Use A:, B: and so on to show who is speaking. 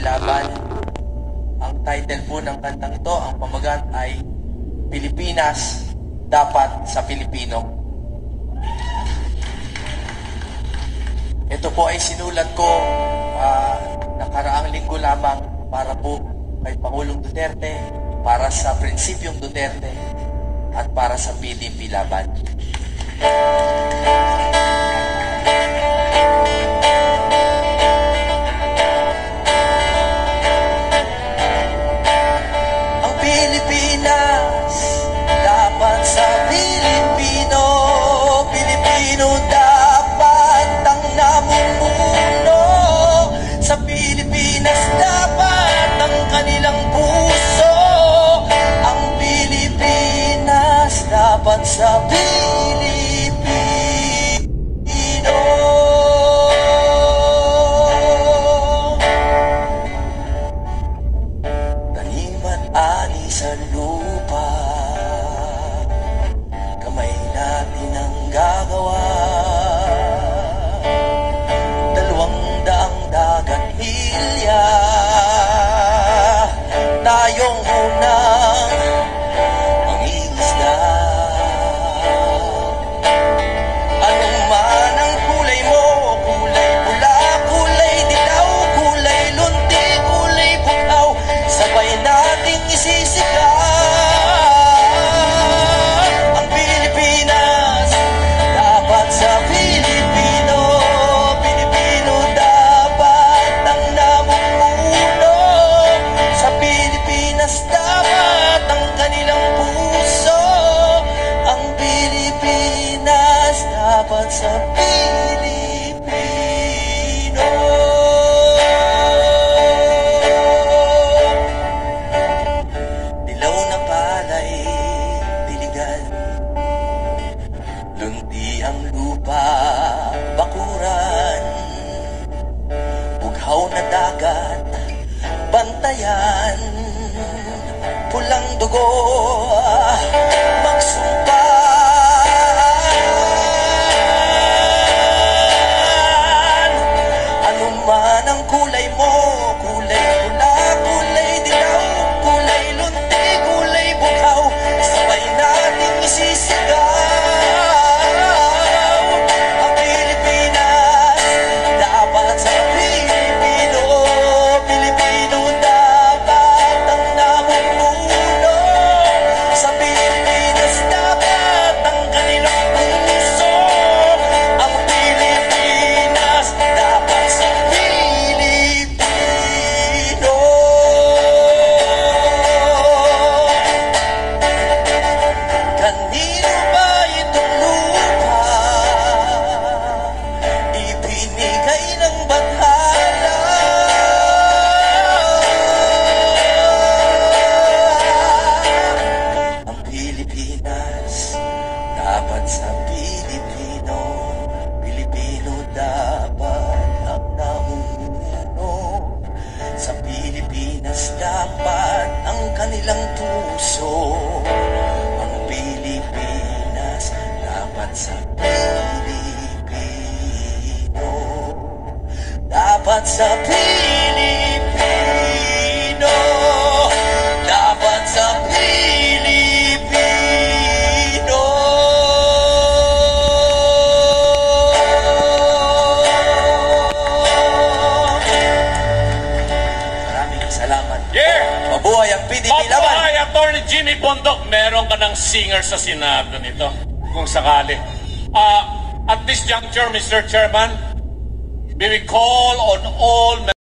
A: Laban. Ang title po ng kantang ito, ang pamagat ay Pilipinas, Dapat sa Pilipino. Ito po ay sinulat ko nakaraang linggo lamang para po kay Pangulong Duterte, para sa Prinsipyong Duterte, at para sa PDP Laban. Ang Pilipinas, dapat sa Pilipino. Pilipino dapat ang namumuno. Sa Pilipinas dapat ang kanilang puso. Ang Pilipinas dapat sa Pilipino. Taniman ani sa lupa, kamay natin ang gagawa. 200 dagat hilya, tayong unang mangingisda. Anong man ang kulay mo, kulay pula, kulay dilaw, kulay lunti, kulay butaw, sabay nating isisigaw. Ang Pilipinas, dapat sa Pilipino. Pilipino dapat ang namumuno. Sa Pilipinas dapat ang kanilang puso. Ang Pilipinas dapat sa Pilipino. Dilaw na palay, diligan, lunti ang lupa, bakuran, bughaw na dagat, bantayan, pulang dugo, magsumpan. Ano man ang kulay mo, kulay pula, kulay dilaw, kulay lunti, kulay bughaw, sabay nating isisigaw. Ang Pilipinas, dapat sa Pilipino. Pilipino dapat ang namumuno. Sa Pilipinas dapat ang kanilang puso. Ang Pilipinas dapat sa Pilipino. Kanino ba itong lupa? Ibinigay ng bathala. Ang Pilipinas, dapat sa Pilipino. Pilipino dapat ang namumuno. Sa Pilipinas dapat ang kanilang puso. Ang Pilipinas dapat sa Pilipino. Dapat sa Pilipino. Dapat sa Pilipino. Maraming salamat.
B: Yeah!
A: Mabuhay ang PDP Laban.
B: Mabuhay, Attorney Jimmy Bondok. Meron ka ng singer sa Senado nito, kung sakali. At this juncture, Mr. Chairman, we will call on all